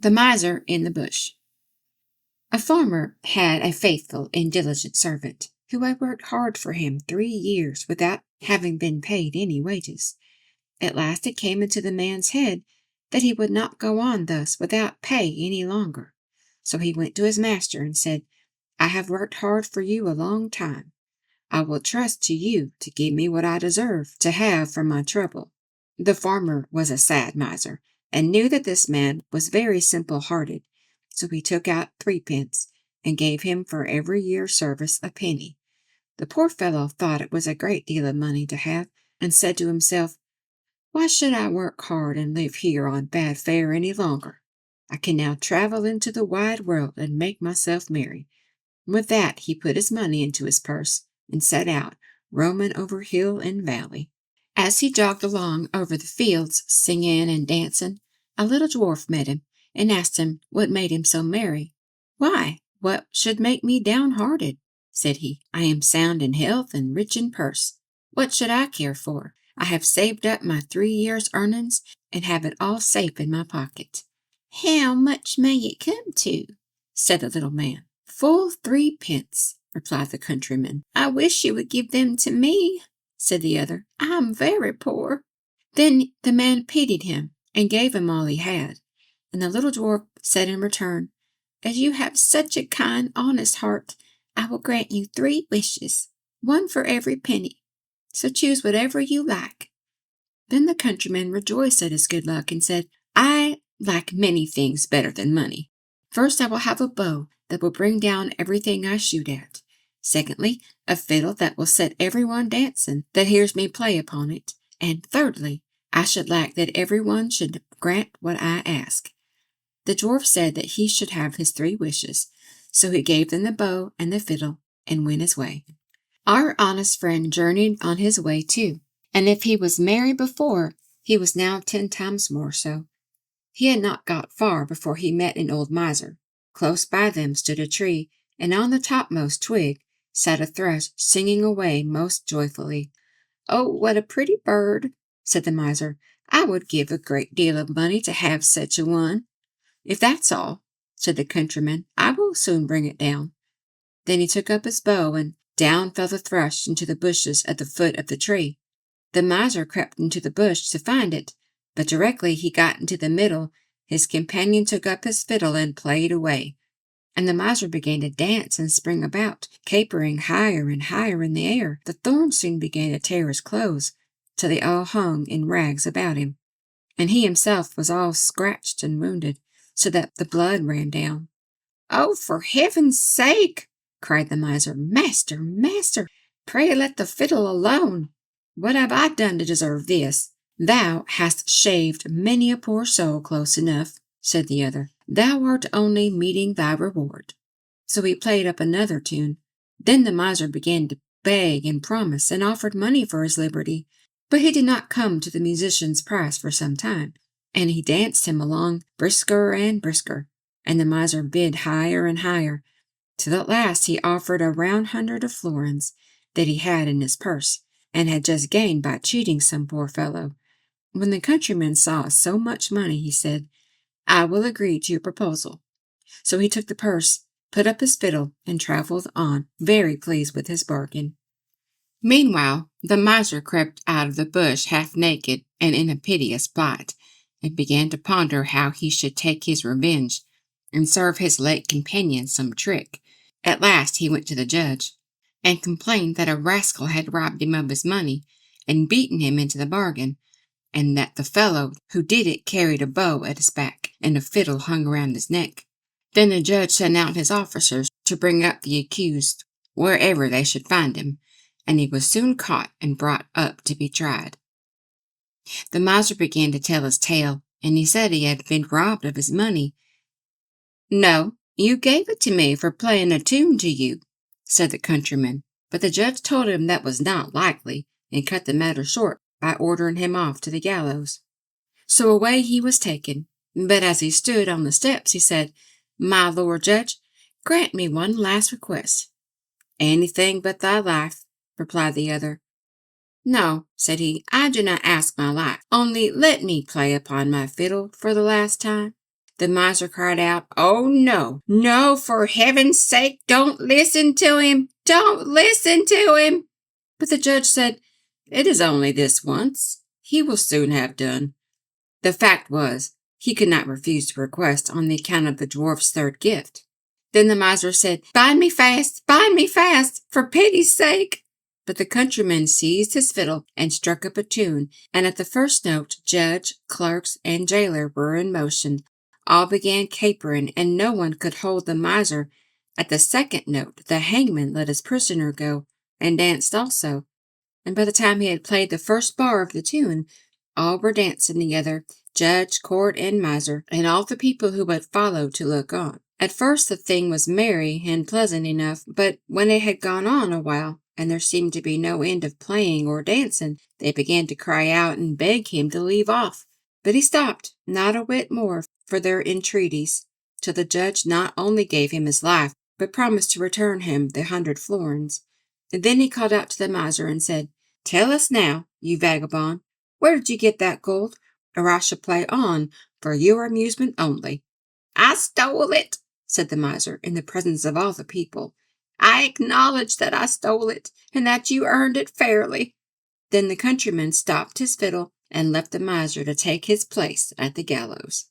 The Miser in the Bush. A farmer had a faithful and diligent servant, who had worked hard for him 3 years without having been paid any wages. At last it came into the man's head that he would not go on thus without pay any longer. So he went to his master and said, "I have worked hard for you a long time. I will trust to you to give me what I deserve to have for my trouble." The farmer was a sad miser, and knew that this man was very simple-hearted, so he took out 3 pence, and gave him for every year's service a penny. The poor fellow thought it was a great deal of money to have, and said to himself, "Why should I work hard and live here on bad fare any longer? I can now travel into the wide world and make myself merry." With that he put his money into his purse, and set out, roaming over hill and valley. As he jogged along over the fields, singing and dancing, a little dwarf met him, and asked him what made him so merry. "Why, what should make me downhearted?" said he. "I am sound in health and rich in purse. What should I care for? I have saved up my 3 years' earnings, and have it all safe in my pocket." "How much may it come to?" said the little man. "Full 3 pence," replied the countryman. "I wish you would give them to me," said the other. "I am very poor." Then the man pitied him, and gave him all he had. And the little dwarf said in return, "As you have such a kind, honest heart, I will grant you 3 wishes, one for every penny. So choose whatever you like." Then the countryman rejoiced at his good luck, and said, "I like many things better than money. First, I will have a bow that will bring down everything I shoot at. Secondly, a fiddle that will set everyone dancing that hears me play upon it. And thirdly, I should like that everyone should grant what I ask." The dwarf said that he should have his 3 wishes, so he gave them the bow and the fiddle, and went his way. Our honest friend journeyed on his way too, and if he was merry before, he was now 10 times more so. He had not got far before he met an old miser. Close by them stood a tree, and on the topmost twig sat a thrush, singing away most joyfully. "Oh, what a pretty bird!" said the miser. "I would give a great deal of money to have such a one." "If that's all," said the countryman, "I will soon bring it down." Then he took up his bow, and down fell the thrush into the bushes at the foot of the tree. The miser crept into the bush to find it, but directly he got into the middle, his companion took up his fiddle and played away, and the miser began to dance and spring about, capering higher and higher in the air. The thorns soon began to tear his clothes, till they all hung in rags about him, and he himself was all scratched and wounded, so that the blood ran down. "Oh, for heaven's sake!" cried the miser. "Master, master, pray let the fiddle alone. What have I done to deserve this?" "Thou hast shaved many a poor soul close enough," said the other. "Thou art only meeting thy reward." So he played up another tune. Then the miser began to beg and promise, and offered money for his liberty, but he did not come to the musician's price for some time, and he danced him along brisker and brisker, and the miser bid higher and higher, till at last he offered a round 100 of florins that he had in his purse, and had just gained by cheating some poor fellow. When the countryman saw so much money, he said, "I will agree to your proposal." So he took the purse, put up his fiddle, and travelled on, very pleased with his bargain. Meanwhile, the miser crept out of the bush half naked and in a piteous plight, and began to ponder how he should take his revenge, and serve his late companion some trick. At last he went to the judge, and complained that a rascal had robbed him of his money, and beaten him into the bargain, and that the fellow who did it carried a bow at his back, and a fiddle hung around his neck. Then the judge sent out his officers to bring up the accused wherever they should find him, and he was soon caught and brought up to be tried. The miser began to tell his tale, and he said he had been robbed of his money. "No, you gave it to me for playing a tune to you," said the countryman, but the judge told him that was not likely, and cut the matter short by ordering him off to the gallows. So away he was taken, but as he stood on the steps he said, "My lord judge, grant me one last request." "Anything but thy life," replied the other. "No," said he, "I do not ask my life, only let me play upon my fiddle for the last time." The miser cried out, "Oh, no, no, for heaven's sake, don't listen to him! Don't listen to him!" But the judge said, "It is only this once. He will soon have done." The fact was, he could not refuse the request on the account of the dwarf's third gift. Then the miser said, bind me fast, for pity's sake." But the countryman seized his fiddle and struck up a tune, and at the first note, judge, clerks, and jailer were in motion. All began capering, and no one could hold the miser. At the second note, the hangman let his prisoner go, and danced also. And by the time he had played the first bar of the tune, all were dancing together, judge, court, and miser, and all the people who had followed to look on. At first the thing was merry and pleasant enough, but when it had gone on a while, and there seemed to be no end of playing or dancing, they began to cry out and beg him to leave off. But he stopped, not a whit more for their entreaties, till the judge not only gave him his life, but promised to return him the 100 florins. And then he called out to the miser and said, "Tell us now, you vagabond, where did you get that gold, or I shall play on for your amusement only." "I stole it," said the miser, in the presence of all the people. "I acknowledge that I stole it, and that you earned it fairly." Then the countryman stopped his fiddle and left the miser to take his place at the gallows.